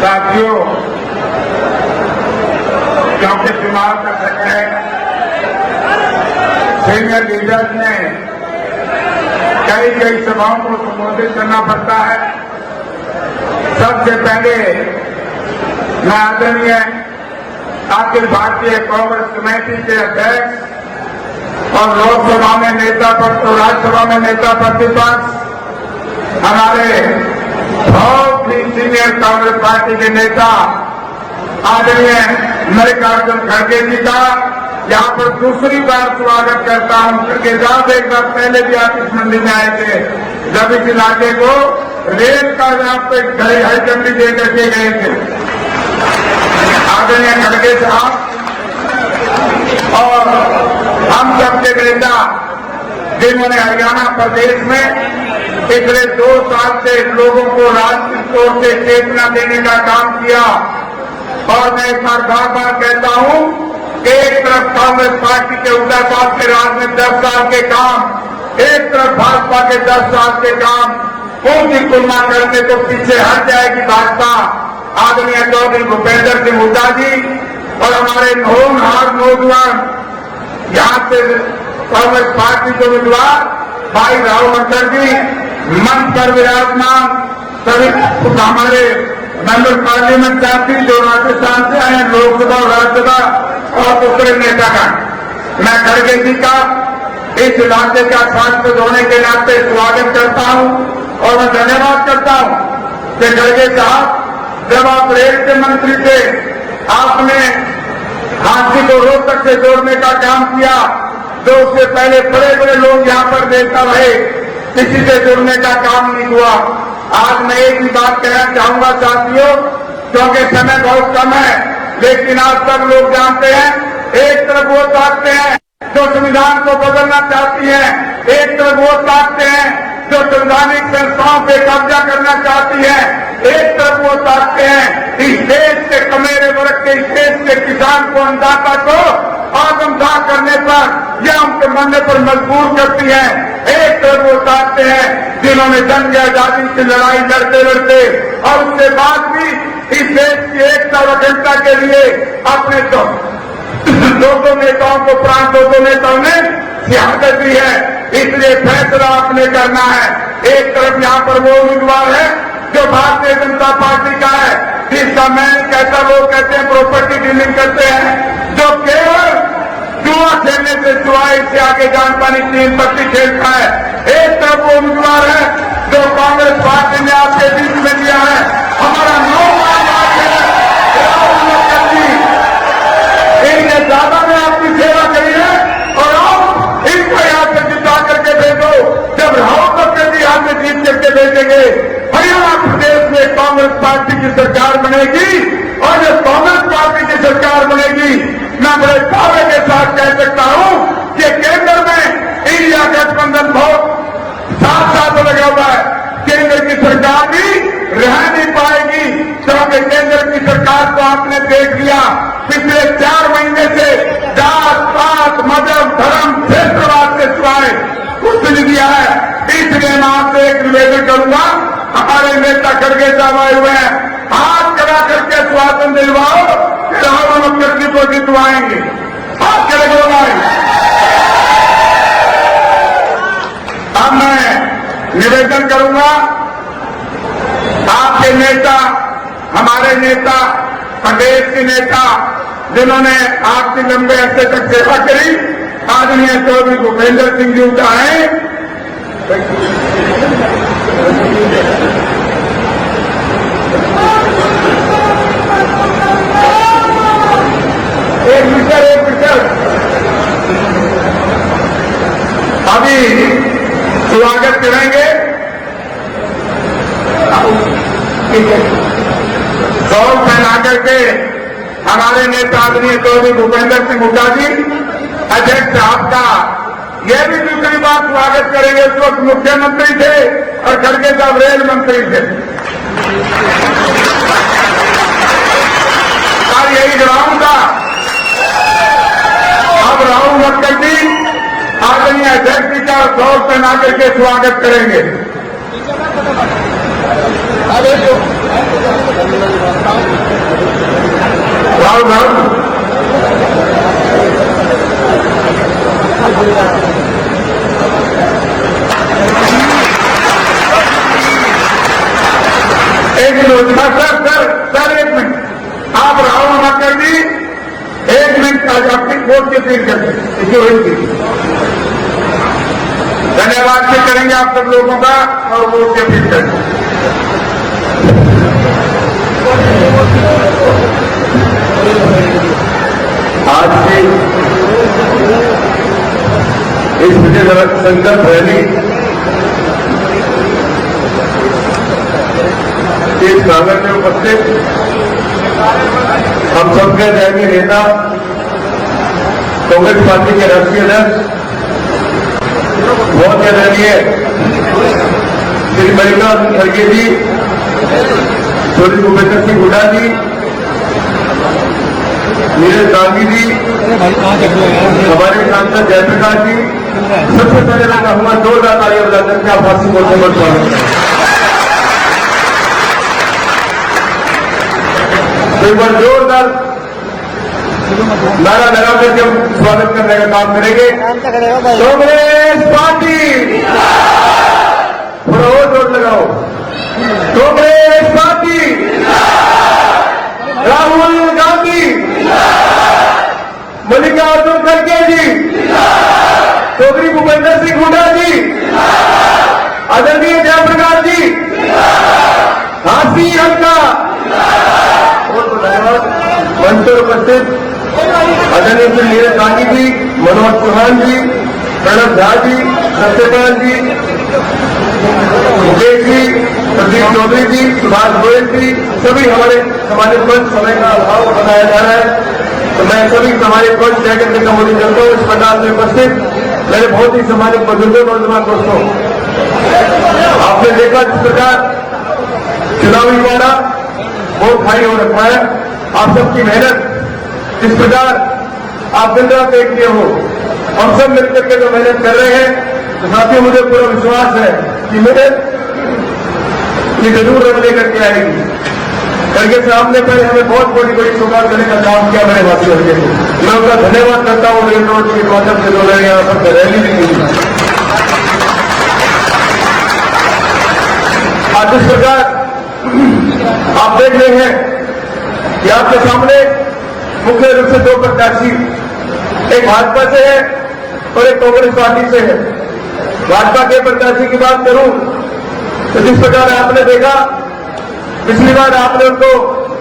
साथियों, क्योंकि चुनाव का समय है, सीनियर लीडर्स ने कई सभाओं को संबोधित करना पड़ता है। सबसे पहले मैं आदरणीय अखिल भारतीय कांग्रेस कमेटी के अध्यक्ष और लोकसभा में नेता और राज्यसभा में नेता प्रतिपक्ष हमारे बहुत ही सीनियर कांग्रेस पार्टी के नेता आदरणीय मल्लिकार्जुन खड़गे जी का यहाँ पर दूसरी बार स्वागत करता हूँ। खड़गे साहब एक बार पहले भी आप इस मंडी में आए थे जब इस इलाके को रेल का यहाँ पे हरी झंडी दे करके गए थे। आदरणीय खड़गे साहब और हम सबके नेता जिन्होंने हरियाणा प्रदेश में पिछले 2 साल से लोगों को राजनीतिक तौर से चेतना देने का काम किया, और मैं एक बार बार कहता हूं कि एक तरफ कांग्रेस पार्टी के उदयपाल के राज में 10 साल के काम, एक तरफ भाजपा के 10 साल के काम, उनकी तुलना करने तो पीछे हट जाएगी भाजपा। आदरणीय चौधरी भूपेंद्र सिंह हुड्डा जी और हमारे होनहार नौजवान यहाँ से कांग्रेस पार्टी के उम्मीदवार भाई राव मंडल जी मंच पर विराजमान, सभी हमारे मेंबर पार्लियामेंट साथी जो राजस्थान से आए, लोकसभा और राज्यसभा और दूसरे नेतागण, मैं खड़गे जी का इस इलाके का सांसद होने के नाते स्वागत करता हूं और मैं धन्यवाद करता हूं कि खड़गे साहब जब आप रेल के मंत्री थे आपने हाथी को रोहतक से जोड़ने का काम किया, जो उससे पहले बड़े बड़े लोग यहाँ पर नेता रहे, किसी से जुड़ने का काम नहीं हुआ। आज मैं एक ही बात कहना चाहूंगा साथियों, क्योंकि समय बहुत कम है, लेकिन आज सब लोग जानते हैं, एक तरफ वो ताकते हैं जो संविधान को बदलना चाहती है, एक तरफ वो ताकते हैं जो संवैधानिक संस्थाओं पे कब्जा करना चाहती है, एक तरफ वो ताकते हैं इस देश के कमेरे वर्ग के, इस देश के किसान को, अन्नदाता को आत्मदाह करने पर या उनके मरने पर मजबूर करती है। एक तरफ वो ताकते हैं जिन्होंने जंग आजादी की लड़ाई लड़ते लड़ते और उसके बाद भी इस देश की एकता और अखंडता के लिए अपने दो नेताओं को प्राण, दो नेताओं ने शहादत दी है। इसलिए फैसला आपने करना है। एक तरफ यहाँ पर वो उम्मीदवार है जो भारतीय जनता पार्टी का है, जिसका मैं कहता, लोग कहते हैं प्रॉपर्टी डीलिंग करते हैं, जो केवल जुआ खेलने से जुआ इससे आगे जान पानी 3 पत्ती खेलता है। एक तरफ वो उम्मीदवार है जो कांग्रेस पार्टी ने आपके बीच में दिया है, हमारा नौजवान इनने ज्यादा में आपकी सेवा करी है और आप इनको यहाँ से जिता करके भेजो। जब राहुल गांधी जी यहाँ से जीत करके भेजेंगे, हरियाणा प्रदेश में कांग्रेस पार्टी की सरकार बनेगी, और जब कांग्रेस पार्टी की सरकार बनेगी, मैं बड़े दावे के साथ कह सकता हूं कि केंद्र में इंडिया गठबंधन बहुत साथ लगा हुआ है। केंद्र की सरकार भी रह नहीं पाएगी, क्योंकि केंद्र की सरकार को आपने देख लिया, पिछले 4 महीने से जात पात मजहब धर्म क्षेत्रवाद से सिवाय कुछ नहीं दिया है। इसलिए मैं आपसे एक निवेदन करूंगा, हमारे नेता खड़गे साहब आए हुए हैं, हाथ खड़ा करके स्वागत दिलवाओ, राहुल मुखर्जी को जितवाएंगे। हाथ खड़े बोलाए। अब मैं निवेदन करूंगा, आपके नेता, हमारे नेता, प्रदेश के नेता जिन्होंने आपकी लंबे अरसे तक सेवा करी, आदरणीय चौधरी भूपेंद्र सिंह जी हुड्डा है। एक मिनट अभी स्वागत करेंगे। गौरव पहना करके हमारे नेता आदरणीय चौधरी भूपेंद्र सिंह हुड्डा जी अध्यक्ष साहब का यह भी दूसरी बात स्वागत करेंगे। उस वक्त मुख्यमंत्री थे और खड़गे साहब रेल मंत्री थे। और यही ग्राउंड था। अब राहुल गांधी आदरणीय अध्यक्ष जी का गौरव पहना करके स्वागत करेंगे। एक मिनट सर 1 मिनट, आप राहुल माकर जी 1 मिनट आज अपनी वोट की अपील करते धन्यवाद से करेंगे आप सब लोगों का और वोट की अपील करेंगे। आज से इस विजय संकल्प रैली इस सागर में उपस्थित हम सबके दैवीय नेता कांग्रेस पार्टी के राष्ट्रीय अध्यक्ष बहुत आदरणीय श्री मल्लिकार्जुन खड़गे जी, श्री भूपेंद्र सिंह हुड्डा जी, नीरज गांधी जी, हमारे सांसद जयप्रकाश जी, सबसे पहले मैं कहूंगा जोरदार तालियां बजाकर के आप फांसी बोलने पर स्वागत करें। एक बार जोरदार नारा लगा करके हम स्वागत करने का काम करेंगे। कांग्रेस पार्टी थोड़ा और जोर लगाओ। कांग्रेस पार्टी, राहुल गांधी, मल्लिकार्जुन खड़गे जी, चौधरी भूपेंद्र सिंह हुड्डा जी, आदरणीय जयप्रकाश जी, झांसी हल्का मंच पर उपस्थित आदरणीय श्री नीरज गांधी जी, मनोज चौहान जी, प्रणब झा जी, सत्यपाल जी, मुकेश जी, प्रदीप चौधरी जी, सुभाष गोयल जी, सभी हमारे सामाजिक मंच समय का अभाव बताया जा रहा है तो मैं सभी सामाजिक मंच तय करने का मोदी जनता हूँ। इस पंडाल में उपस्थित मेरे बहुत ही सामाजिक बुजुर्गों नौजवान दोस्तों, आपने देखा जिस प्रकार चुनावी वाला बहुत भारी हो रखा है, आप सबकी मेहनत जिस प्रकार आप दिन रात एक किए हो, हम सब मिलकर के जो मेहनत कर रहे हैं तो साथियों मुझे पूरा विश्वास है कि मेहनत ये जरूर रंग लेकर के आएगी। करके सामने पर हमें बहुत बड़ी बड़ी सौगात करने का काम किया मेरे वासियों के लिए, मैं उनका धन्यवाद करता हूँ। रेल रोड के माध्यम से जो रहे यहाँ पर रैली भी की आज इस प्रकार आप देख रहे हैं कि आपके सामने मुख्य रूप से 2 प्रत्याशी, एक भाजपा से है और एक कांग्रेस पार्टी से है। भाजपा के प्रत्याशी की बात करूं तो जिस प्रकार आपने देखा पिछली बार आपने उनको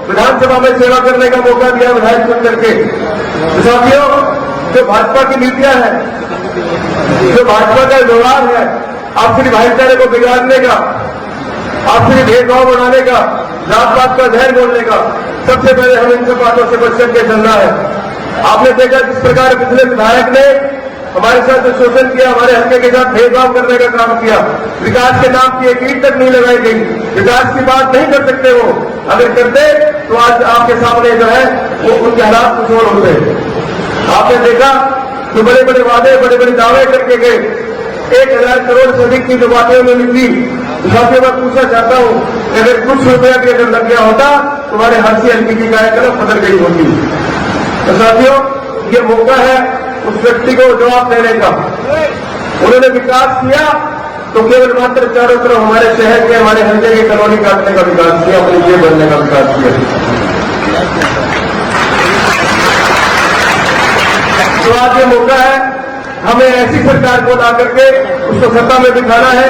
विधानसभा में सेवा करने का मौका दिया विधायक चुन करके। तो साथियों, जो भाजपा की नीतियां हैं, जो भाजपा का व्यवहार है, आपसी भाईचारे को बिगाड़ने का, आपसी भेदभाव बढ़ाने का, जात पात का जहर बोलने का, सबसे पहले हमें इन सब बातों से बचकर के चलना है। आपने देखा जिस प्रकार पिछले विधायक ने हमारे साथ जो शोषण किया, हमारे हल्के के साथ भेदभाव करने का काम किया, विकास के नाम की एक ईंट तक नहीं लगाई गई, विकास की बात नहीं कर सकते वो, अगर करते तो आज आपके सामने जो है वो उनके हालात कुछ और होते। आपने देखा कि बड़े बड़े वादे, बड़े बड़े दावे करके गए, 1000 करोड़ से अधिक की जो बातें उन्होंने की। साथियों मैं पूछना चाहता हूं कि अगर कुछ रुपया भी अगर लग गया होता तुम्हारे हंसी हल्की की कार्यक्रम बदल गई होती। तो साथियों, ये मौका है उस व्यक्ति को जवाब देने का। उन्होंने विकास किया तो केवल मात्र चारों तरफ हमारे शहर के, हमारे हल्के की कॉलोनी काटने का विकास किया, अपनी जेब भरने का विकास किया। तो आज ये मौका है हमें ऐसी सरकार को ला करके उसको सत्ता में दिखाना है।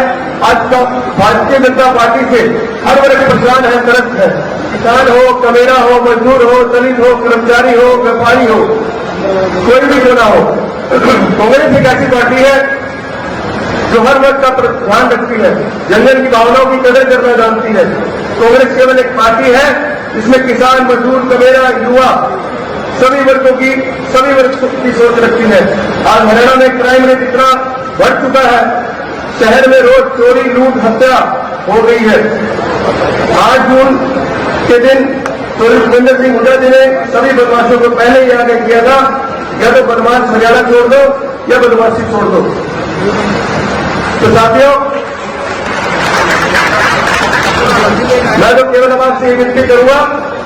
आज का भारतीय जनता पार्टी से हर वर्ग परेशान है, त्रस्त है, किसान हो, कमेरा हो, मजदूर हो, दलित हो, कर्मचारी हो, व्यापारी हो, कोई भी क्यों ना हो। कांग्रेस एक ऐसी पार्टी है जो हर वर्ग का ध्यान रखती है, जनजन की भावनाओं की कदर करना जानती है। कांग्रेस केवल एक पार्टी है जिसमें किसान, मजदूर, कमेरा, युवा सभी वर्गों की, सभी वर्ग की सोच रखती है। आज हरियाणा में क्राइम रेट इतना बढ़ चुका है, शहर में रोज चोरी, लूट, हत्या हो गई है। 8 जून के दिन भूपेंद्र सिंह हुड्डा जी ने सभी बदमाशों को पहले ही आगे किया था, या तो बदमाश हरियाणा छोड़ दो या बदमाशी छोड़ दो। तो साथियों, मैं तो केवल अब आपसे विनती करूंगा,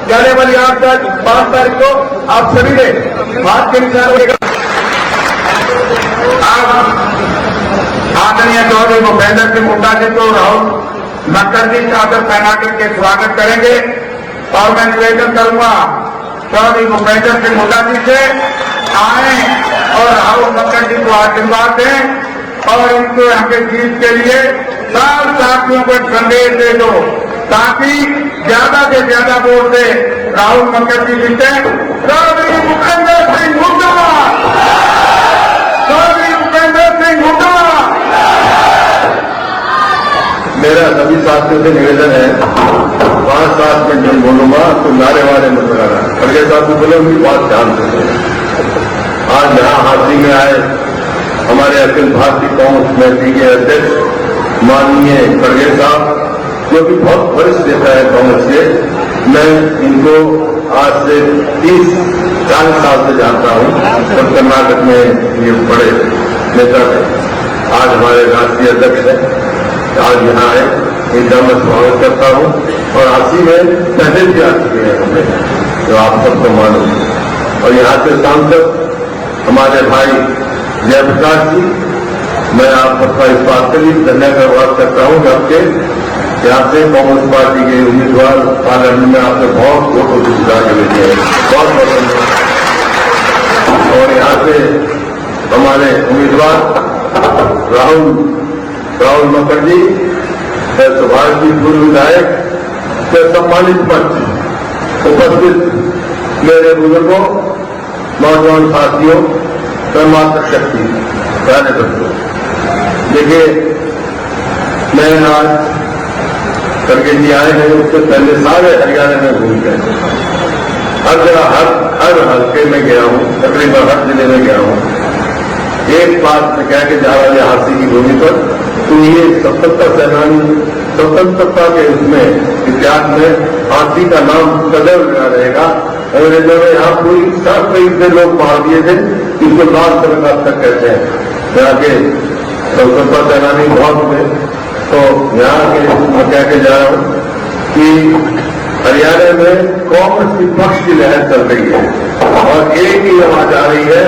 जाने वाली 5 तारीख को आप सभी ने हाथ के निशान आदरणीय चौधरी भूपेंद्र सिंह हुड्डा जी को राहुल मकर जी चादर पहना करके स्वागत करेंगे। और मैं निवेदन करूंगा चौधरी भूपेंद्र सिंह हुड्डा जी से आए और राहुल मकर जी को आशीर्वाद दें और इनको यहाँ के जीत के लिए सब साथियों को संदेश दे दो ताकि ज्यादा से ज्यादा वोट से राहुल मकर जी जीते। चौधरी भूपेंद्र सिंह हुड्डा, चौधरी भूपेंद्र सिंह हुड्डा। मेरा सभी साथियों से निवेदन है, 5-7 मिनट जब बोलूंगा तो नारे वारे मत लगाना। खड़गे साहब को बोले उनकी बात ध्यान से। आज यहाँ हाथी में आए हमारे अखिल भारतीय कांग्रेस कमेटी के अध्यक्ष माननीय खड़गे साहब, जो कि बहुत वरिष्ठ नेता है कांग्रेस के। मैं इनको आज से 30-40 साल से जानता हूँ और कर्नाटक में ये बड़े नेता थे। आज हमारे राष्ट्रीय अध्यक्ष हैं, आज यहाँ आए, इनका मैं स्वागत करता हूँ। और हाथी में पहले भी आ चुके हैं हमें, जो आप सबको मालूम। और यहाँ से सांसद हमारे भाई जयप्रकाश जी, मैं आप सबका इस बात के लिए धन्यवाद करता हूँ जबकि यहाँ से कांग्रेस पार्टी के उम्मीदवार पार्लियामेंट में आपने बहुत वोट जुटा के भेजे हैं, बहुत बहुत धन्यवाद। और यहाँ से हमारे उम्मीदवार राहुल मकर जी, सुभाष जी पूर्व विधायक से सम्मानित मंच उपस्थित मेरे बुजुर्गों, नौजवान साथियों, मातृ शक्ति प्यारे दोस्तों, देखिए मैं आज करके जी आए हैं, उससे पहले सारे हरियाणा में घूम गए। हर जगह हर हल्के में गया हूँ, तकरीबन हर जिले में गया हूँ। एक बात मैं कह के जा रहा है हाथी की भूमि पर, तो ये स्वतंत्रता सेनानी, स्वतंत्रता के उसमें इतिहास में हाथी का नाम सदैव बना रहेगा। अंग्रेजों ने यहाँ पूरी 7 लोग मार दिए थे, इसको लाल सरकार तक कहते हैं। यहाँ के स्वतंत्रता सेनानी बहुत थे। तो यहाँ के मैं कह के जा रहा हूँ कि हरियाणा में कांग्रेस विपक्ष की लहर चल रही है और एक ही आवाज आ रही है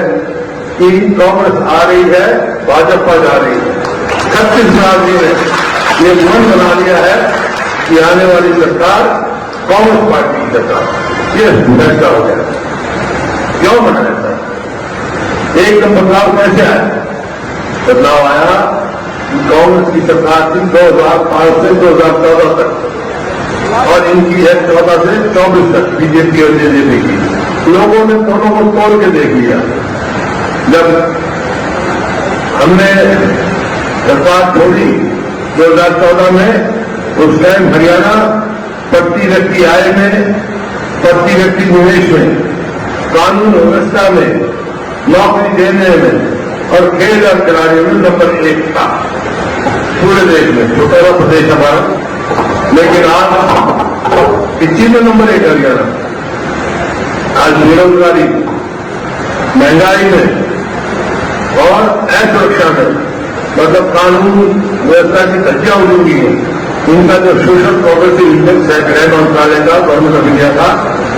कि कांग्रेस आ रही है, भाजपा जा रही है। छत्तीसगढ़ ने ये मन बना लिया है कि आने वाली सरकार कांग्रेस पार्टी की सरकार। ये फैसला हो गया। क्यों बना ऐसा? एकदम बदलाव कैसे आया? बदलाव आया कि कांग्रेस की सरकार थी 2005 से 2014 तक और इनकी है 14 से 24 तक बीजेपी और जेजेपी की। लोगों ने दोनों को तोड़ के देख लिया। जब हमने सरकार छोड़ी 2014 में, उस टाइम हरियाणा प्रति व्यक्ति आय में, प्रति व्यक्ति निवेश में, कानून व्यवस्था में, नौकरी देने में और खेल और खिलाड़ियों में नंबर 1 था पूरे देश में। छोटा सा प्रदेश हमारा, लेकिन आज इसी में नंबर 1 हरियाणा। आज बेरोजगारी, महंगाई में और असुरक्षा में, मतलब कानून व्यवस्था की धज्जियां उड़ गई है। उनका जो सोशल प्रोग्रेसिव इंडेक्स है गृह मंत्रालय का, गवर्नमेंट ऑफ इंडिया का,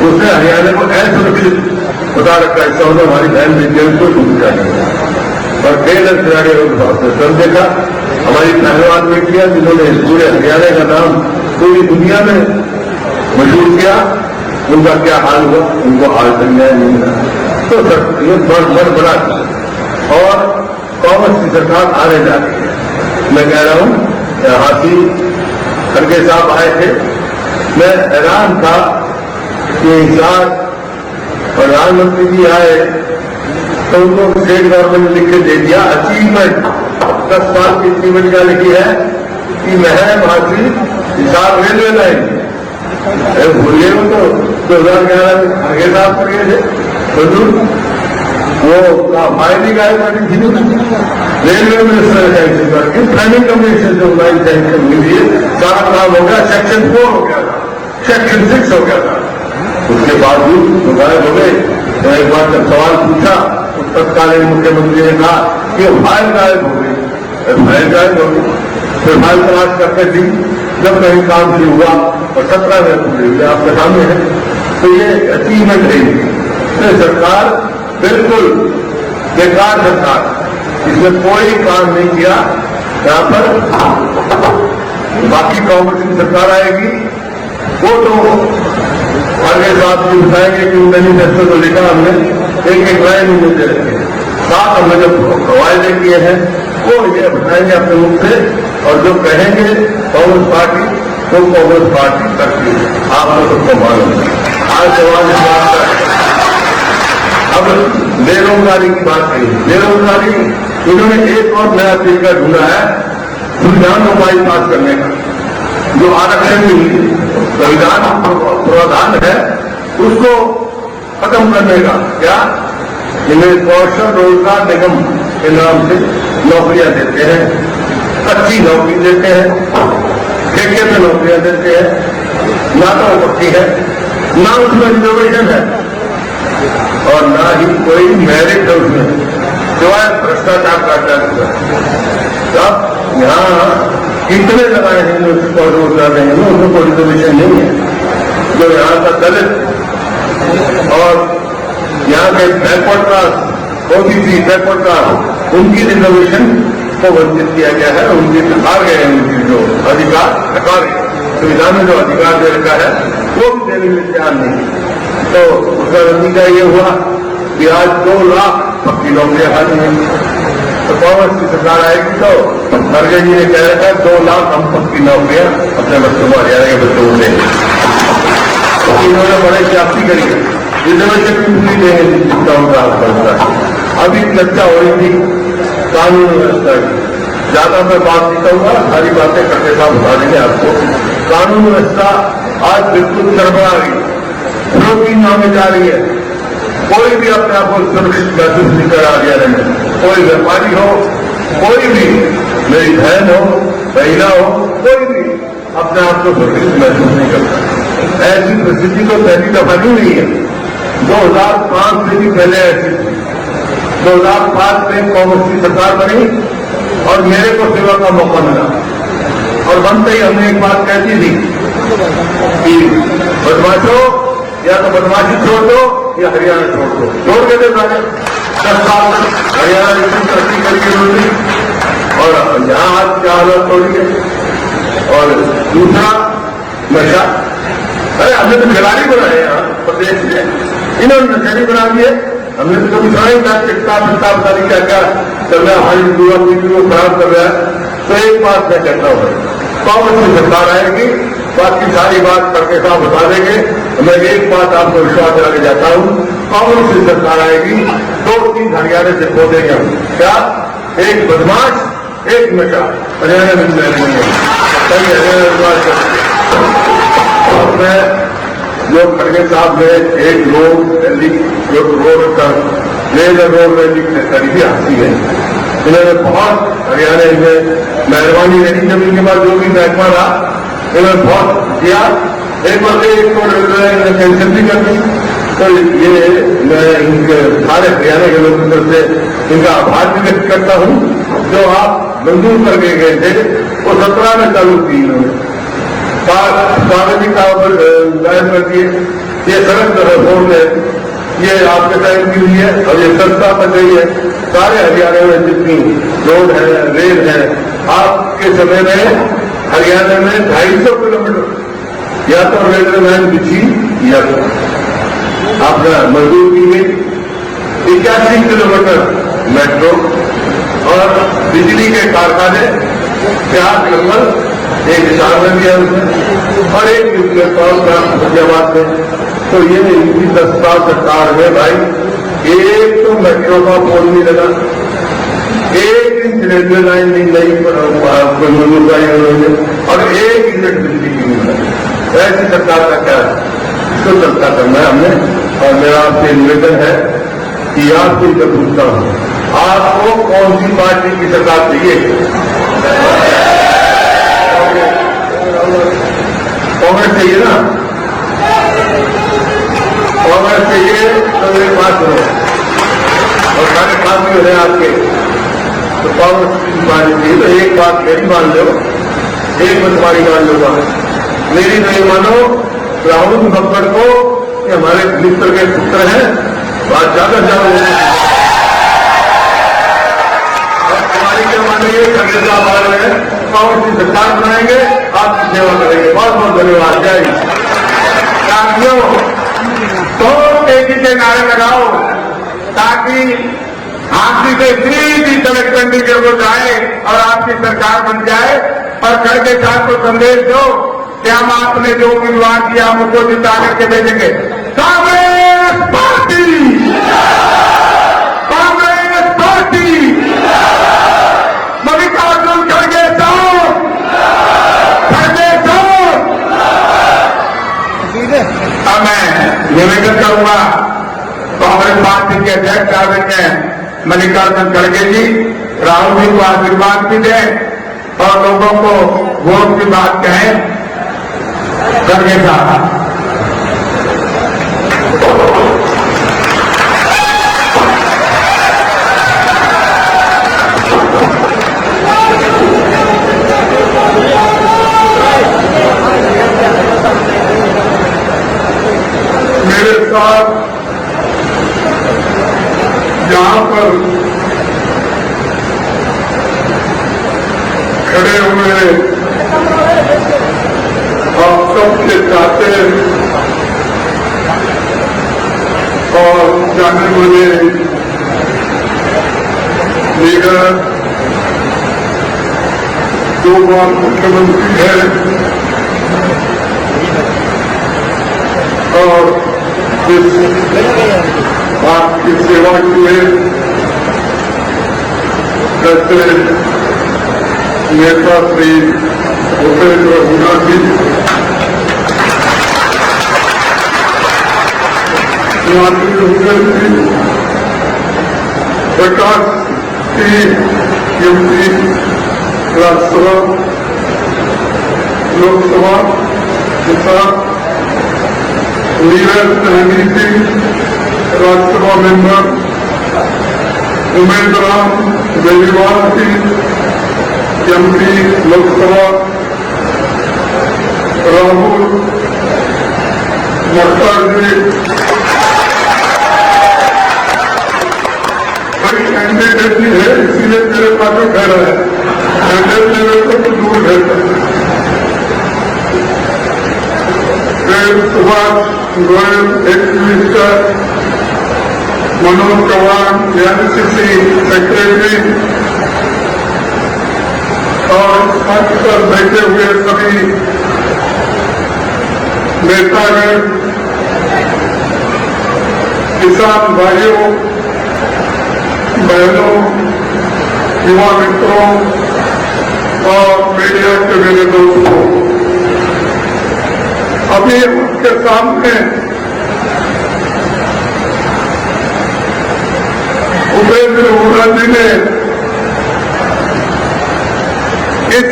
उसने हरियाणा को असुरक्षित बता रखा है। इसका मतलब हमारी बहन बेटियों को सुविधा नहीं है। और खेल और खिलाड़ियों के भाव से सब देखा, हमारी पहलवान बेटियां जिन्होंने पूरे हरियाणा का नाम पूरी दुनिया में मशहूर किया, उनका क्या हाल हुआ? उनको हाल तक न्याय नहीं मिला। तो सर ये बड़ा और कांग्रेस की सरकार आने जा रही है। मैं कह रहा हूं, हाथी खड़गे साहब आए थे, मैं हैरान था कि साथ प्रधानमंत्री जी आए तो उनको स्टेट गवर्नमेंट ने लिख के दे दिया अचीवमेंट, 10 साल की अचीवमेंट क्या लिखी है कि महम हाथी हिसाब रेलवे लाइन। भूलिए वो तो 2011 में खड़गे साहब कर गए थे, वो फाइलिंग आए रेलवे मिनिस्टर सैंक्शन करके प्लानिंग कमीशन जो लाइन सैंक्शन मिली है, सारा काम हो गया। सेक्शन 4 हो गया था, सेक्शन 6 हो गया था। उसके बावजूद तो गायब हो गए। तो एक बार जब सवाल पूछा तो तत्कालीन मुख्यमंत्री ने कहा कि फाइल गायब हो गई। फाइल गायब हो गई, फिर फाइल तलाश करते थी। जब कहीं काम शुरू हुआ और 17 में पूरी हुई, आपके सामने है। तो ये अचीवमेंट रहेगी। तो सरकार बिल्कुल बेकार सरकार, इसमें कोई काम नहीं किया। यहाँ पर बाकी कांग्रेस की सरकार आएगी, वो तो आगे साहब जी बताएंगे कि मैनिफेस्टो तो लिखा हमने, एक एक लाइन में मुझे रखे, साथ हमने जो वायदे किए हैं वो ये बताएंगे अपने मुख से, और जो कहेंगे कांग्रेस पार्टी तो कांग्रेस पार्टी करती है, आप लोग सबको मालूम है। आज सवाल इस बात का है, अब बेरोजगारी की बात कही, बेरोजगारी इन्होंने एक और नया तरीका ढूंढा है संविधान को बाईपास करने का, जो आरक्षण की संविधान प्रावधान है उसको खत्म करने का। क्या इन्हें कौशल रोजगार निगम के नाम से नौकरियां देते हैं, अच्छी नौकरी देते हैं, ठेके में नौकरियां देते हैं, ना तो पक्की है, ना उसमें रिजर्वेशन है और ना ही कोई मेरिट है उसमें, सिवाय भ्रष्टाचार का टैक्स है। तब यहाँ कितने लगाए हैं जो रोजगार रहे हैं, उसमें कोई रिजर्वेशन नहीं है। जो यहाँ का दलित और यहाँ के backward class OBC backward class, उनकी रिजर्वेशन को वंचित किया गया है, उनकी हटा गए हैं, उनकी जो अधिकार हटा गए, संविधान में जो अधिकार दे रखा है वो भी देने में तैयार नहीं। तो उसका नतीजा ये हुआ कि आज 2 लाख पक्की नौकरियां खाली हैं। तो कांग्रेस की सरकार आएगी तो खड़गे जी ने कह रखा है 2 लाख हम पक्की नौकरियां अपने बच्चों को, हरियाणा के बच्चों को देंगे। तो इन्होंने बड़े जाति करी, रिजर्वेशन भी पूरी देंगे जितना उनका हक बनता है। अभी चर्चा हो रही थी कानून व्यवस्था की, ज्यादा मैं बात नहीं करूंगा, सारी बातें करके साथ बता देंगे आपको। कानून व्यवस्था आज बिल्कुल गड़बड़ा रही, विरोधी नामे जा रही है, कोई भी अपने आप को सुरक्षित महसूस नहीं करा हरियाणा में, कोई व्यापारी हो, कोई भी, मेरी बहन हो, महिला हो, कोई भी अपने आप को सुरक्षित महसूस नहीं करता। ऐसी परिस्थिति तो पहली दफा नहीं हुई है, 2005 से भी पहले ऐसी थी। 2005 में कांग्रेस की सरकार बनी और मेरे को सेवा का मौका मिला, और बनते ही हमने एक बात कहती थी कि बदमाशों या तो बदमाशी छोड़ दो या हरियाणा छोड़ दो, छोड़ के दे सारे 10 साल तक हरियाणा इतनी तरक्की करके उन्होंने, और यहाँ आज क्या हालत हो रही है। और दूसरा नशा, अरे हमने तो खिलाड़ी बनाए यहाँ प्रदेश में, इन्होंने नशा नहीं बना दिए। हमने तो कभी सुना ही था चिट्टा पिट्टा बता दी क्या क्या चल रहा है, हमारी युवा पीढ़ी को खराब कर रहा है। तो एक बात मैं कहता हूँ, कांग्रेस की सरकार आएगी, बाकी सारी बात करके साफ बता देंगे। मैं एक बात आपको विश्वास दिला के जाता हूँ, कांग्रेस की सरकार आएगी, 2-3 हरियाणा से खो देंगे हम। क्या? एक बदमाश, एक नशा हरियाणा में नहीं है, सही हरियाणा। और मैं जो खड़गे साहब ने एक रोड रैली, जो रोड का लेजर रोड रैली करी थी आती है, इन्होंने बहुत हरियाणा में मेहरबानी रही, जब इनके पास जो भी महकमा रहा इन्होंने बहुत किया। एक बार एक तो कैंसिल भी कर दी। तो ये मैं इनके सारे हरियाणा के लोगों की तरफ से इनका आभार भी व्यक्त करता हूँ, जो आप मंजूर करके गए थे वो 17 में चालू की इन्होंने, कागजी कागज दायर कर दिए। ये सड़क रोड है, ये आपके टाइम की हुई है और ये सस्ता बन गई है। सारे हरियाणा में जितनी रोड है, रेल है, आपके समय में हरियाणा में 250 किलोमीटर या तो रेलवे लाइन बिछी या आपका मंजूर की गई, 81 किलोमीटर मेट्रो और बिजली के कारखाने 4 नंबर एक हिसाब में दिया उसने, और एक प्लेटफॉर्म का फैजाबाद में। तो ये इनकी 10 साल सरकार में भाई एक तो मेट्रो का पोल नहीं लगा, 1 इंच रेलवे लाइन नहीं नई मंजूर कराई उन्होंने, और 1 यूनिट बिजली की नहीं लगी। ऐसी सरकार का क्या है, इसको चर्चा करना है हमने। और मेरा आपसे निवेदन है कि आपको जब पूछता हूं, आपको कौन सी पार्टी की सरकार चाहिए? कांग्रेस चाहिए ना? कांग्रेस चाहिए तो मेरी बात सुनो, और सारे काम भी हो रहे हैं आपके, तो कांग्रेस की पार्टी चाहिए। तो एक बात मेरी मान लो, एक मैं तुम्हारी मान लूंगा, मेरी नहीं मानो राहुल गब्बर को, ये हमारे मित्र के पुत्र हैं, बात ज्यादा ज्यादा कार्यक्रम आनेंगे, खड़गे साहब आ रहे हैं, कांग्रेस की सरकार बनाएंगे, आपकी सेवा करेंगे। बहुत बहुत धन्यवाद। जय हिंद। साथियों, तो तेजी से नारे लगाओ ताकि हाथी से सीधी सड़क चंडीगढ़ को जाए और आपकी सरकार बन जाए। और खड़गे साहब को संदेश दो कि हम आपने जो उम्मीदवार किया हम उसको जिता करके भेजेंगे। कांग्रेस पार्टी, कांग्रेस पार्टी, मल्लिकार्जुन खड़गे साहब, खड़गे साहब। अब मैं निवेदन करूंगा कांग्रेस पार्टी के अध्यक्ष आदरणीय मल्लिकार्जुन खड़गे जी राहुल जी को आशीर्वाद भी दें और लोगों को वोट की बात कहें। खड़गे साहब। मेरे साथ यहां पर खड़े हुए आप सबके चाहते और जाने वाले लीडर, दो बार मुख्यमंत्री है और इस बात की सेवा की है, जैसे नेता श्री भूपेंद्र हुड्डा जी, हुड्डा जी, प्रकाश जी एमपी राज्यसभा लोकसभा विधान, नीरज सहनी जी राज्यसभा मेंबर, उमेश राम बेनीवाल जी एमपी लोकसभा, राहुल मक्कर जी बड़ी कैंडिडेट भी है, इसीलिए मेरे पास कह रहा है, कैंडिडेट लेवल पर तो दूर है। Subhash Goyal ex minister, Manoj Chauhan NCC secretary और मंच पर बैठे हुए सभी नेतागण, किसान भाइयों बहनों, युवा मित्रों और मीडिया के मेरे दोस्तों, अभी उनके सामने भूपेंद्र हुड्डा जी ने इस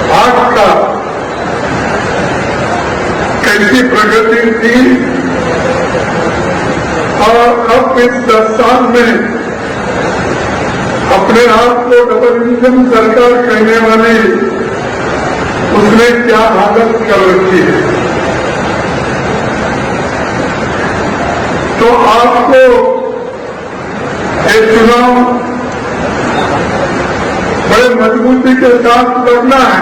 भाग का कैसी प्रगति थी और अब इस 10 साल में अपने आप को डबल इंजन सरकार कहने वाली उसने क्या हालत कर रखी है। तो आपको ये चुनाव बड़े मजबूती के साथ लड़ना है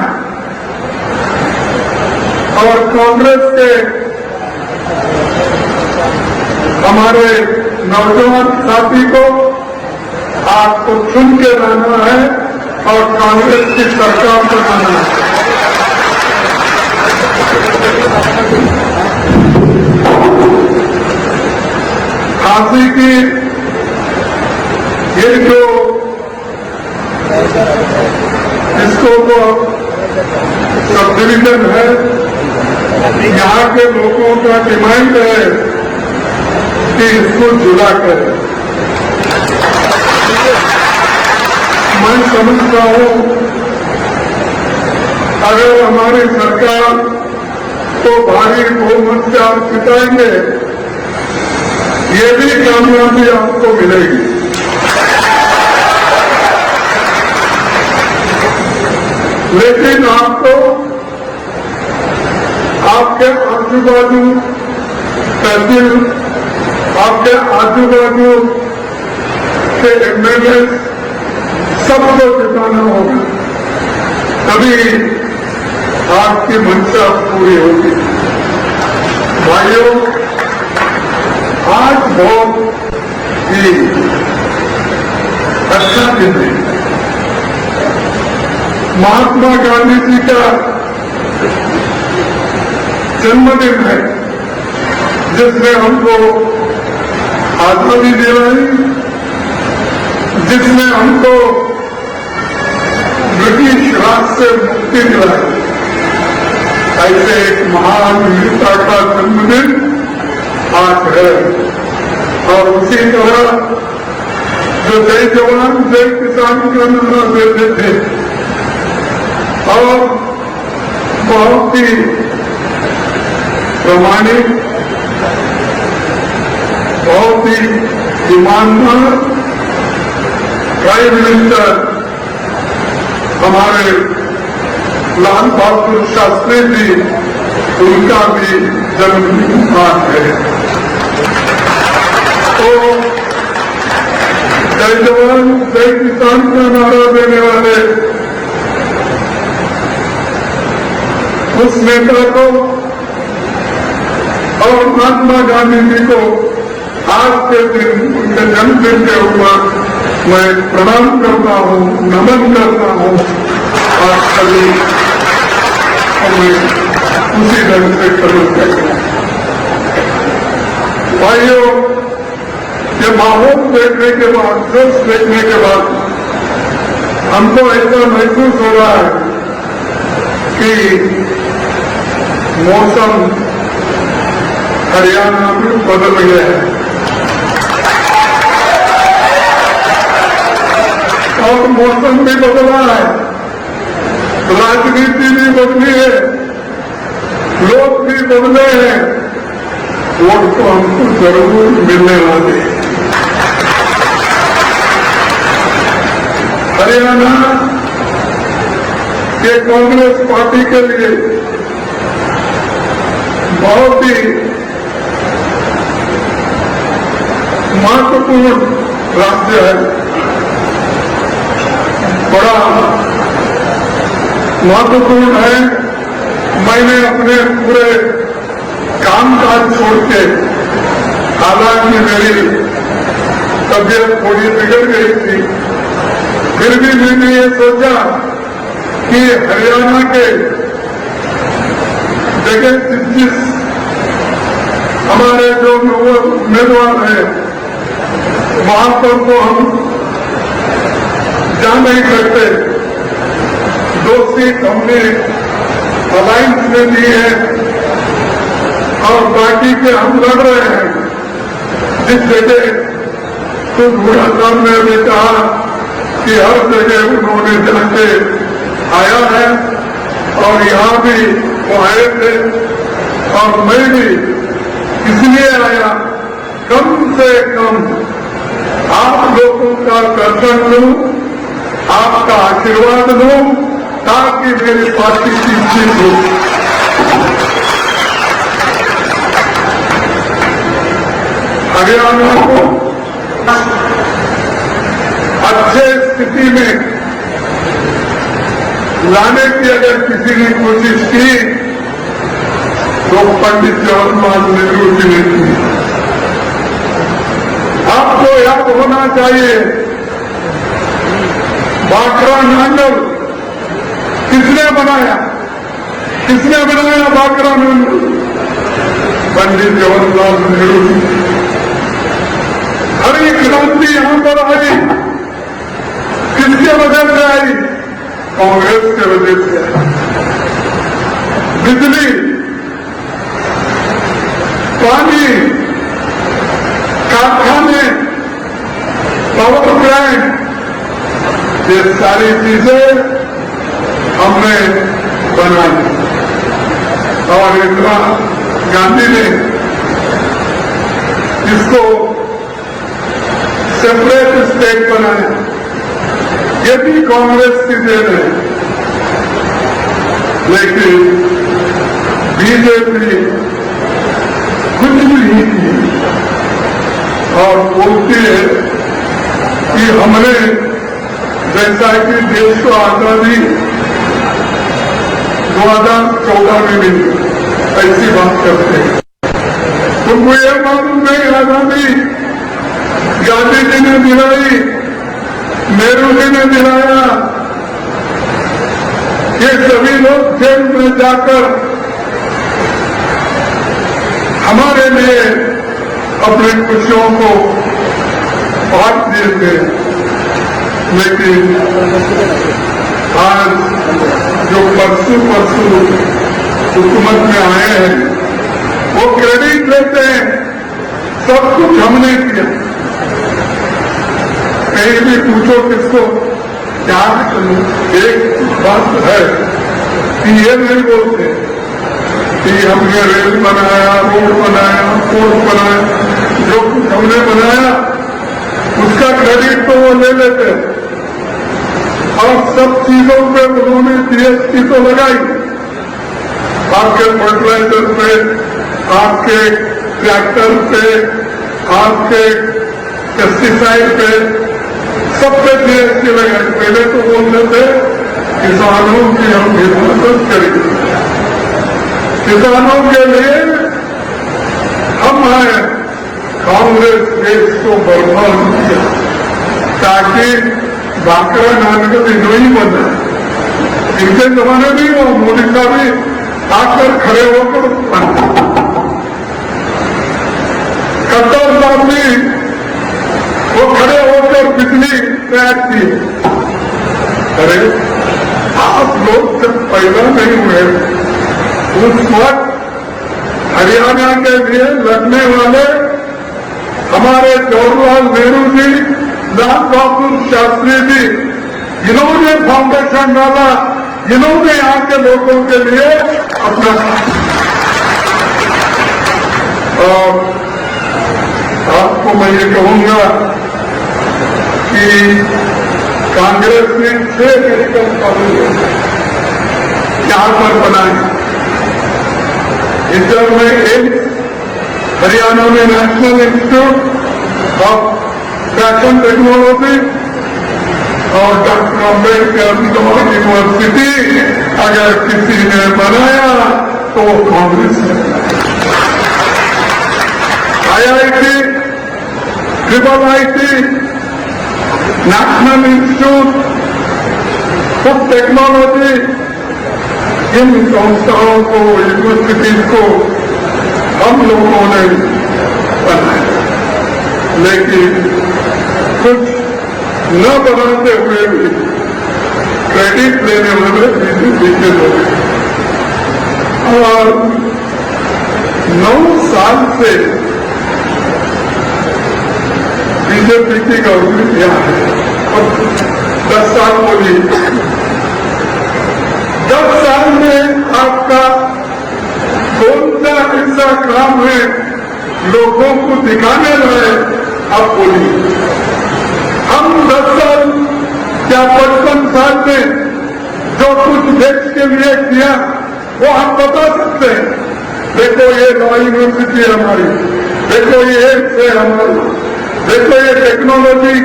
और कांग्रेस के हमारे नौजवान साथी को आपको चुन के रहना है और कांग्रेस की सरकार बनाना है। फांसी की ये जो इसको वो सब डिवीजन है, यहाँ के लोगों का डिमांड है कि इसको जुड़ा करें। मैं समझता हूँ अगर हमारी सरकार तो भारी बहुमत से आप जिताएंगे, ये भी कामयाबी आपको मिलेगी। लेकिन आपको आपके आजू बाजू तहसील, आपके आजू बाजू के एमएलए सबको जिताना होगा, तभी आपकी मंशा पूरी होगी। भाइयों, आज बहुत ही अच्छा दिन है। महात्मा गांधी जी का जन्मदिन है, जिसने हमको आजादी दिलाई, जिसने हमको ब्रिटिश राज से मुक्ति दिलाई। ऐसे एक महान नेता का जन्मदिन आज है। और उसी तरह जो जय जवान जय किसान का नारा देते थे और बहुत ही प्रामाणिक, बहुत ही ईमानदार प्राइम मिनिस्टर हमारे लाल बहादुर शास्त्री जी, उनका भी जन्मदिन आज है। तो जय जवान जय किसान का नारा देने वाले उस नेता को और महात्मा गांधी जी को आज के दिन, उनके जन्मदिन के ऊपर मैं प्रणाम करता हूं, नमन करता हूं और सभी हमें उसी ढंग से कदम करते हैं। भाइयों, ये माहौल देखने के बाद, दृश्य देखने के बाद हमको ऐसा महसूस हो रहा है कि मौसम हरियाणा में बदल गया है और मौसम भी बदला है, राजनीति भी बदली है, लोग भी बदले हैं। वोट तो हमको जरूर मिलने वाले हैं। हरियाणा के कांग्रेस पार्टी के लिए बहुत ही महत्वपूर्ण राज्य है, बड़ा महत्वपूर्ण है। मैंने अपने पूरे कामकाज छोड़ के, हालांकि मेरी तबीयत थोड़ी बिगड़ गई थी, फिर भी मैंने ये सोचा कि हरियाणा के जगह जिस हमारे जो उम्मीदवार हैं वहां पर तो हम जा नहीं सकते। 2 सीट हमने अलायंस में दी है और बाकी के हम लड़ रहे हैं। जिस जगह खुद बुढ़ा साहब ने भी कहा कि हर जगह उन्होंने जाके आया है और यहाँ भी वो आए थे और मैं भी इसलिए आया कम से कम आप लोगों का दर्शन लूं, आपका आशीर्वाद लूं, ताकि मेरी पार्टी की जीत हो। हरियाणा को अच्छे स्थिति में लाने की अगर किसी ने कोशिश की तो पंडित जवाहरलाल नेहरू जी ने की। आपको याद होना चाहिए, बाकरा नांगल किसने बनाया? किसने बनाया बाकरा नांगल? पंडित जवाहरलाल नेहरू जी। हरी क्रांति यहां पर आई, किसके वजह से आई? कांग्रेस के वजह से आई। बिजली, पानी, कारखाने, पावर प्लांट, ये सारी चीजें हमने बनाई और इंदिरा गांधी ने इसको सेपरेट स्टेट बनाया। ये भी कांग्रेस की देन है, लेकिन बीजेपी कुछ भी नहीं की और बोलती है कि हमने जैसा कि देश को आजादी 2014 में मिली, ऐसी बात करते हैं। तुमको ये मालूम नहीं आजादी गांधी जी ने दिलाई, नेहरू जी ने दिलाया, ये सभी लोग जेल में जाकर हमारे लिए अपनी खुशियों को बांट दिए थे। लेकिन आज जो परसों हुकूमत में आए हैं वो क्रेडिट लेते हैं, सब कुछ हमने किया। कहीं भी पूछो किसको क्या, एक बात है कि ये नहीं बोलते कि हमने रेल बनाया, रोड बनाया, पोर्ट बनाया, जो कुछ हमने बनाया उसका क्रेडिट तो वो ले लेते हैं। और सब चीजों पे उन्होंने जीएसटी तो लगाई, आपके फर्टिलाइजर पे, आपके ट्रैक्टर पे, आपके पेस्टिसाइड पे, सब पे जीएसटी लगाई। पहले तो बोलते थे किसानों की हम हिफाजत करेंगे, किसानों के लिए हम आए। कांग्रेस देश को बर्बाद किया ताकि बाकरा नानक इनो ही बना। इनके जमाने में वो मोदी का भी आकर खड़े होकर कत्तर साहब भी वो खड़े होकर बिजली तैयार की। अरे आप लोग जब पैदा नहीं हुए उस वक्त हरियाणा के लिए लड़ने वाले हमारे जवाहरलाल नेहरू जी, लाल बहादुर शास्त्री जी, इन्होंने फाउंडेशन डाला, इन्होंने यहाँ के लोगों के लिए अपना। और आपको मैं ये कहूंगा कि कांग्रेस ने 6 मेडिकल कॉलेज यहाँ पर बनाए। इंदौर में एम्स, हरियाणा में national institute of fashion technology और डॉक्टर अम्बेडकर यूनिवर्सिटी अगर किसी ने बनाया तो वो कांग्रेस ने। IIT, IIIT, national institute of technology, इन संस्थाओं को, यूनिवर्सिटीज को हम लोगों ने बनाया। लेकिन कुछ न बनाते हुए भी क्रेडिट लेने वाले बीजेपी के लोग। और 9 साल से बीजेपी की गवर्नमेंट यहाँ है और 10 साल बोली। 10 साल में आपका कौन सा ऐसा काम है लोगों को दिखाने लाए, आप बोलिए। हम 10 साल क्या 55 साल में जो कुछ देश के लिए किया वो हम बता सकते हैं। देखो ये लॉ यूनिवर्सिटी हमारी, देखो ये एम्स है हमारी, देखो ये टेक्नोलॉजी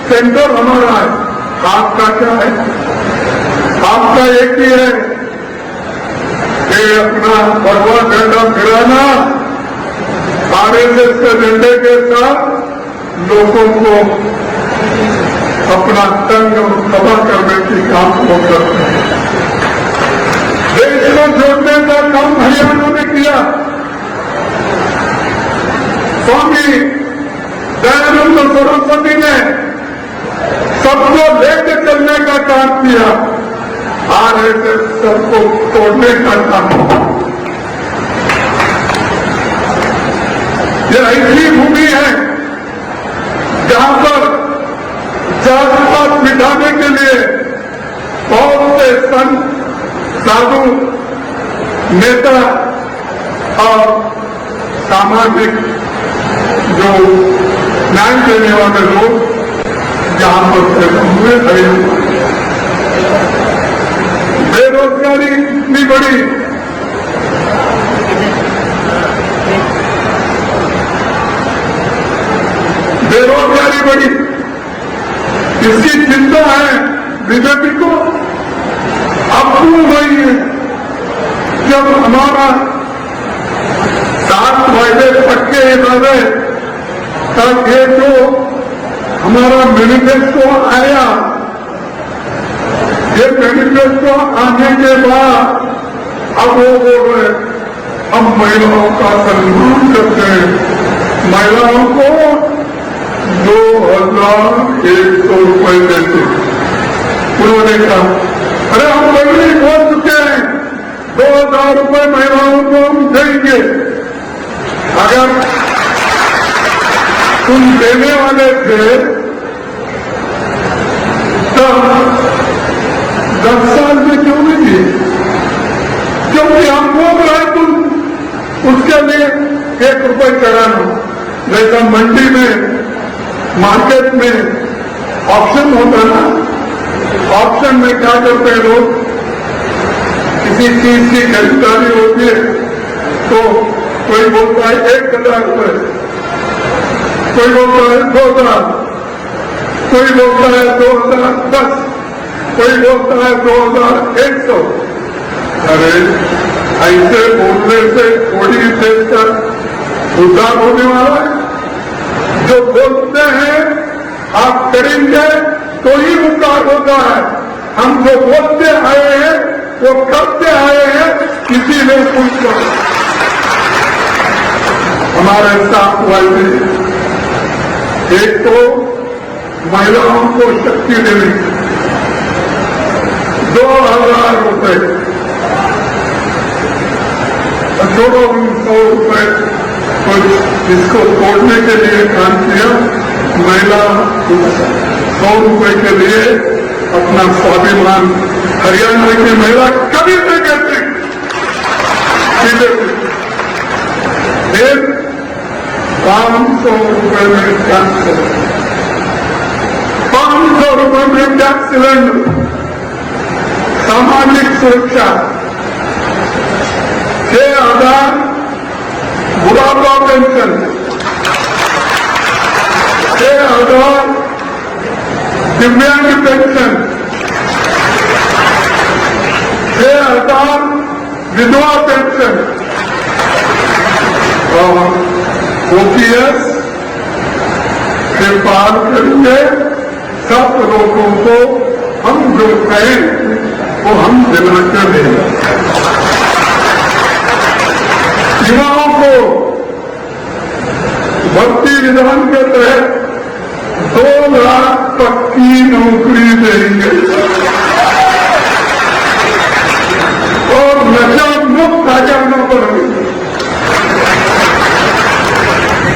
सेंटर हमारा है। आपका क्या है? आपका एक ही है कि अपना भगवा झंडा फिराना, आरएसएस के झंडे के साथ लोगों को अपना तंग और तबाह करने की काम को करते हैं। देश को जोड़ने का काम हरियाणा ने किया। स्वामी दयानंद सरस्वती ने सबको लेकर चलने का काम किया, आरएसएस सबको तोड़ने का काम। यह ऐसी भूमि है जहां पर जात-पात मिटाने के लिए बहुत से संत, साधु, नेता और सामाजिक जो न्याय देने वाले लोग जहां पर पैदा हुए खड़े हुए। बेरोजगारी इतनी बड़ी, बेरोजगारी बड़ी, इसकी चिंता है बीजेपी को अप्रूव हुई है। जब हमारा 7 वायदे पक्के इरादे तक ये जो हमारा मैनिफेस्टो आया, ये मैनिफेस्टो आने के बाद अब वो बोल रहे हम महिलाओं का सम्मान करते हैं, महिलाओं को 2,100 रुपए देते। उन्होंने कहा अरे हम पहले ही बोल चुके हैं 2,000 रुपए महिलाओं को हम देंगे। अगर तुम देने वाले थे तब 10 साल में क्यों नहीं दिए? क्योंकि हम बोल रहे तुम उसके लिए 1 रुपए चढ़ाना। जैसा मंडी में मार्केट में ऑप्शन होता ना, ऑप्शन में क्या करते हैं लोग, किसी चीज की खरीदारी होती है तो कोई बोलता है 1,000 रुपए, कोई बोलता है 2,000, कोई बोलता है 2,010, कोई बोलता है 2,100। अरे ऐसे बोलने से थोड़ी देर तक उद्धार होने वाला है। जो बोलते हैं आप करेंगे तो ही उद्धार होता है। हम जो बोलते आए हैं वो करते आए हैं, किसी ने पूछा हमारे साथ वाले एक तो महिलाओं को शक्ति देने 2,000 रुपए, 100 रुपए तो इसको तोड़ने के लिए काम किया। महिला 100 रुपए के लिए अपना स्वाभिमान हरियाणा की महिला कभी नहीं करती। फिर 500 रुपए में गैस, 500 रुपए में गैस सिलेंडर, सामाजिक सुरक्षा, 6,000 बुढ़ापा पेंशन, 6,000 दिव्यांग पेंशन, 6,000 विधवा पेंशन और OPS के पार करेंगे। सब लोगों को हम जो कहें वो हम दिला कर देंगे। युवाओं को भर्ती विधान के तहत 2 लाख पक्की नौकरी देंगे और नशा मुक्त हरियाणा बनाएंगे।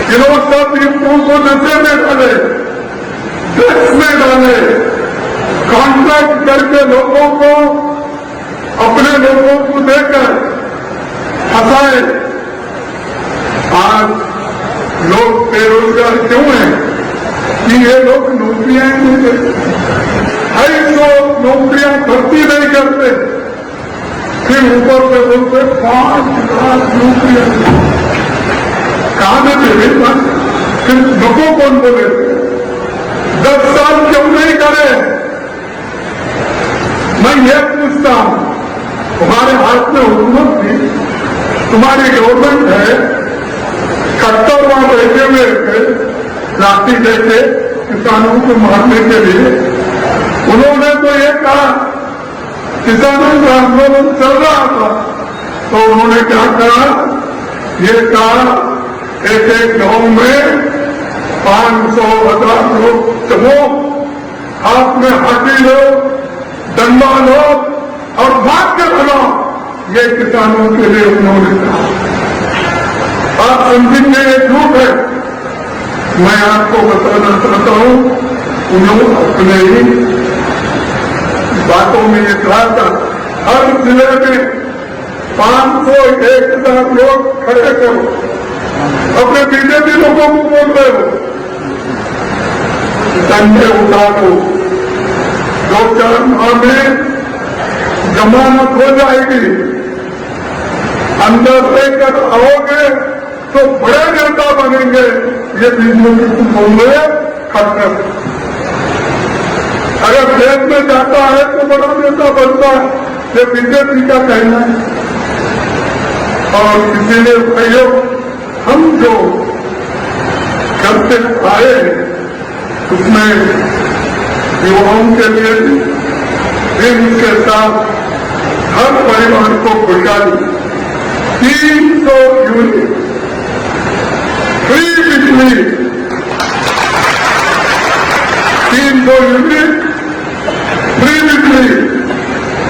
जिन्होंने सब युवकों को नशे में डाले, ड्रग्स में डाले, कॉन्ट्रैक्ट करके लोगों को, अपने लोगों को देकर फंसाए। आज लोग बेरोजगार क्यों हैं? कि ये लोग नौकरियां नहीं देते, 250 नौकरियां भर्ती नहीं करते, फिर ऊपर से बोलते 5 लाख नौकरियां कहां देते? फिर लोगों कौन बोले 10 साल क्यों नहीं करे? मैं ये पूछता हूं, तुम्हारे हाथ में हुकूमत थी, तुम्हारी गवर्नमेंट है, कट्टर वहां बैठे हुए थे लाठी लेके किसानों को मारने के लिए। उन्होंने तो ये कहा, किसानों का आंदोलन चल रहा था तो उन्होंने क्या कहा, ये कहा एक गांव में 500,000 लोग चलो, हाथ में हाथी लो, डंडा लो और भाग के भगाओ। ये किसानों के लिए उन्होंने कहा। आप समझेंगे ये झूठ है। मैं आपको बताना चाहता हूं, उन्होंने अपने ही बातों में ये कहा था, हर जिले में 500-1,000 लोग खड़े करो। अपने बीजेपी लोगों को बोल रहे हो, डंडे उठा दो, 2-4 माह में जमानत हो जाएगी, अंदर लेकर आओगे तो बड़े नेता बनेंगे। ये बीजेपी को बोल रहे खत्म। अगर देश में जाता है तो बड़ा नेता बनता है, ये बीजेपी का कहना है। और इसीलिए भाइयों, हम जो करते आए उसमें युवाओं के लिए इनके साथ हर परिवार को खुशहाली 300 यूनिट फ्री बिजली, 300 यूनिट फ्री बिजली।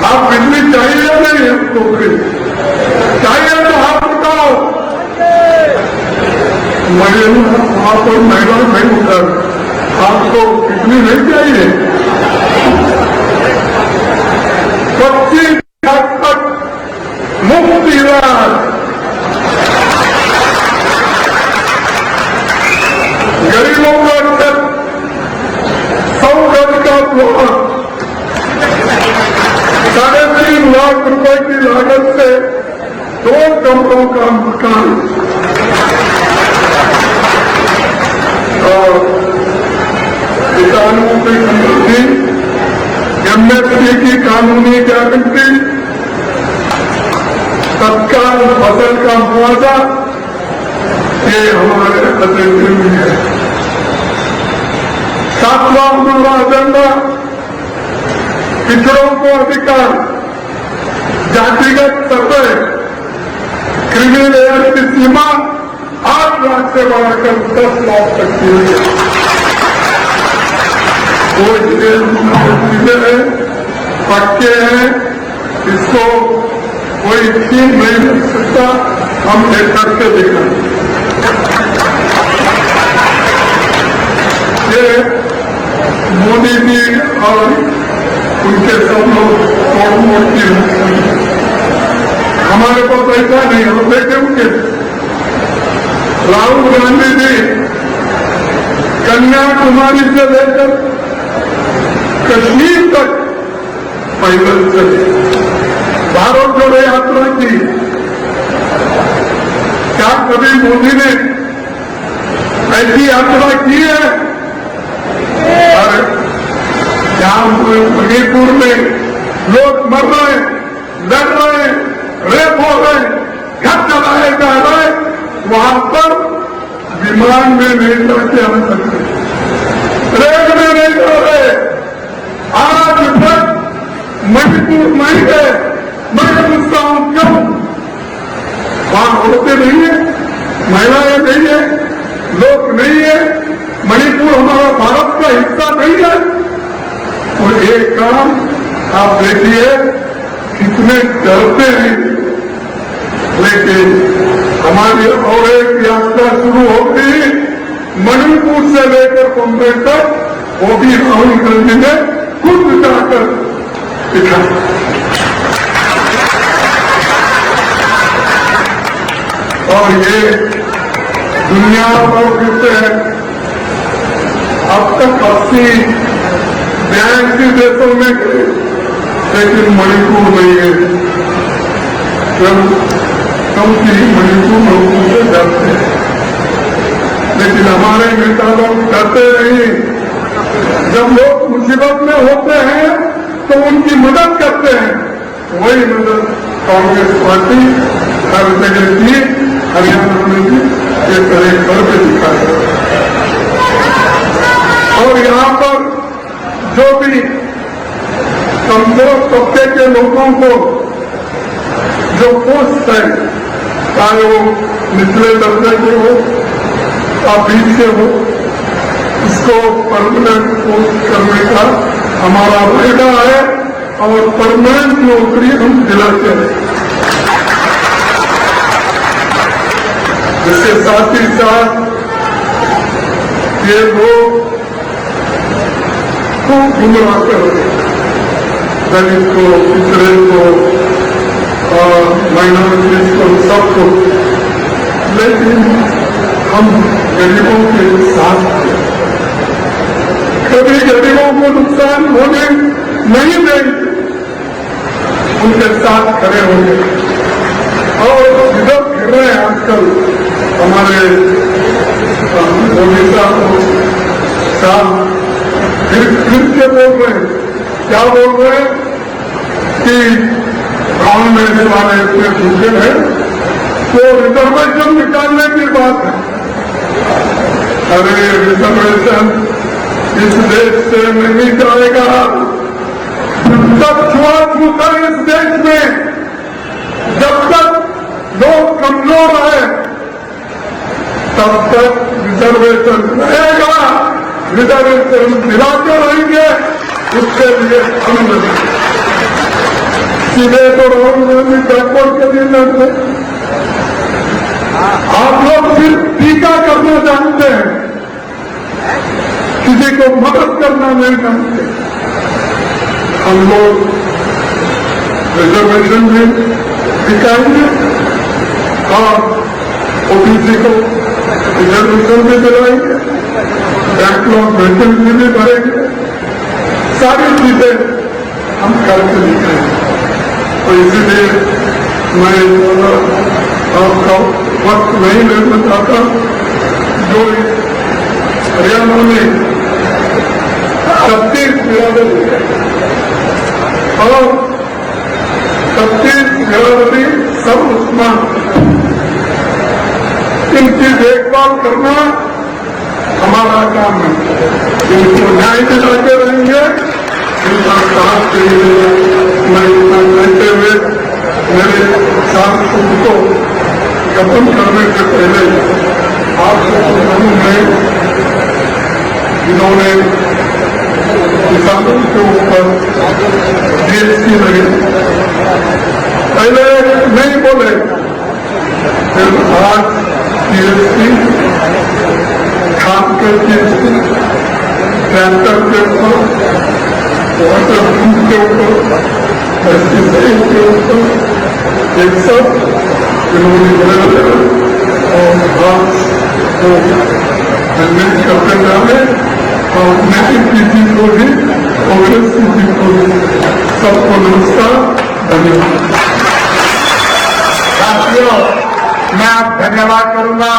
आप बिजली चाहिए या नहीं हमको? फ्री चाहिए तो हाथ उठाओ। वहां पर महिला नहीं होता, आपको बिजली नहीं चाहिए? 25 लाख तक मुफ्त इलाज, गरीबों का 100 गज का प्लॉट, 3.5 लाख रुपए की लागत से 2 कमरों का मकान। और किसानों की समृद्धि, एमएसपी की कानूनी गारंटी, तत्काल फसल का मुआवजा, ये हमारे एजेंडे में है। 7वां हमारा एजेंडा पिछड़ों को अधिकार, जातिगत सर्वे, क्रिमिनल एयर की सीमा 8 लाख से बढ़ाकर 10 लाख तक की हुई है। वो चीजें हैं, पक्के हैं, इसको कोई छीन नहीं रख सकता। हम एक करके दिखाएं। ये मोदी जी और उनके सब लोग तोड़ मोड़ की हमारे पास ऐसा नहीं, हम देखे उनके राहुल गांधी जी कन्याकुमारी से लेकर कश्मीर तक पैदल चले, भारत जोड़ो यात्रा की। क्या कभी मोदी ने ऐसी यात्रा की है? और जहां मणिपुर में लोग मर रहे, लड़ रहे, रेप हो रहे, घर चलाए जा रहे, वहां पर विमान में नहीं जाके आ सकते, ट्रेन में नहीं जा रहे। आज तक मणिपुर नहीं गए। मैं पूछता हूं क्यों? वहां होते नहीं है, महिलाएं नहीं है, लोग नहीं है, मणिपुर हमारा भारत का हिस्सा नहीं है। और एक काम आप देखिए, कितने डरते हैं। लेकिन हमारी और एक यात्रा शुरू होगी मणिपुर से लेकर बम्बई तक, वो भी राहुल गांधी ने खुद जाकर दिखाया। और ये दुनिया भर फिरते हैं। अब तक 80-82 देशों में गए, लेकिन मणिपुर नहीं है। क्योंकि मणिपुर लोगों से डरते हैं। लेकिन हमारे नेता लोग डरते नहीं। जब लोग मुसीबत में होते हैं तो उनकी मदद करते हैं। वही मदद कांग्रेस पार्टी हर जगह की, हरियाणा में भी ये तरह करके दिखाया। और यहाँ पर जो भी कमजोर तबके के लोगों को जो पोस्ट है, चाहे वो निचले दर्जे के हो या बीच के हो, इसको परमानेंट पोस्ट करने का हमारा वायदा है और परमानेंट नौकरी हम दिलाते हैं। जिसके साथ ही साथ ये लोग खूब गुमराह कर रहे हैं, दलित को, पिछड़े को, माइनॉरिटीज को, सबको। लेकिन हम गरीबों के साथ कभी गरीबों को नुकसान होने नहीं देंगे, उनके साथ खड़े होंगे। और इधर फिर रहे हैं आजकल हमारे मोदी साहब फिर के बोल रहे हैं, क्या बोल रहे हैं कि कांग्रेस वाले इतने झूठे हैं, तो रिजर्वेशन निकालने की बात है। अरे रिजर्वेशन इस देश से नहीं जाएगा। जब तक छुआछूत है इस देश में, जब तक लोग कमजोर है, तब तक रिजर्वेशन रहेगा। रिजर्वेशन दिलाते रहेंगे, उसके लिए हम सीधे तो राहुल गांधी बैकवर्ड के लिए लड़ते। आप लोग सिर्फ टीका करना जानते हैं, किसी को मदद करना नहीं जानते। हम लोग रिजर्वेशन भी दिखाएंगे और ओबीसी को रिजर्वेशन भी दिलाएंगे, बैकलॉग वैकेंसी भी भरेंगे, सारी चीजें हम करके दिखाएंगे। तो इसीलिए मैं आपका वक्त नहीं लेना चाहता। जो हरियाणा में 36 बिरादरी और 36 बिरादरी सब मुसलमान, इनकी देखभाल करना हमारा काम है। इनको न्याय दिलाते रहेंगे। इनका साथ के लिए मैं इतना कहते हुए मेरे सांसद को गठन करने से पहले आपको जरूर है, जिन्होंने किसानों के ऊपर जीएसटी लगे, पहले नहीं बोले, फिर आज जीएसटी, खाद के जीएसटी, ट्रैक्टर के ऊपर, वाटर प्रूफ के ऊपर, पेस्टिसाइड के ऊपर, एक सब इन्होंने बदल और आज को मैनेज करते जा रहे और नेटिव की जीत को भी, कांग्रेस की जीत को भी। सबको नमस्कार, धन्यवाद। साथियों, मैं आप धन्यवाद करूंगा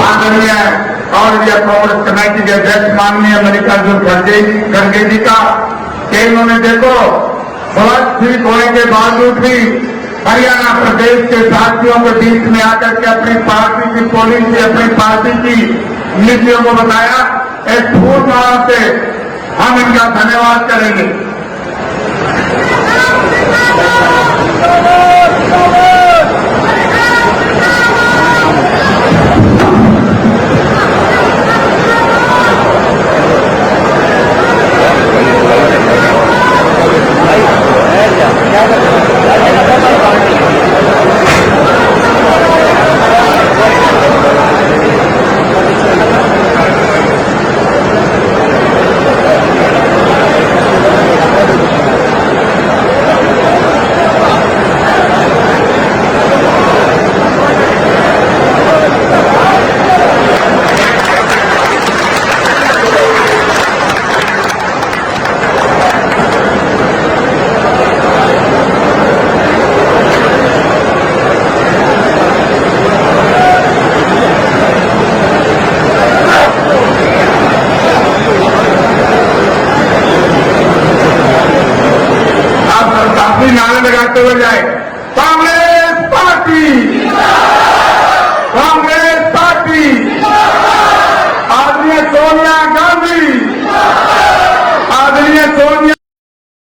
आदरणीय ऑल इंडिया कांग्रेस कमेटी के अध्यक्ष माननीय मल्लिकार्जुन खड़गे जी का, कि इन्होंने देखो स्वास्थ्य ठीक होने के बावजूद भी हरियाणा प्रदेश के साथियों के बीच में आकर के अपनी पार्टी की पॉलिसी, अपनी पार्टी की नीतियों को बताया। एक फूल माला से हम इनका धन्यवाद करेंगे। नारे लगाते हुए जाए, कांग्रेस पार्टी, कांग्रेस पार्टी, आदरणीय सोनिया गांधी, आदरणीय सोनिया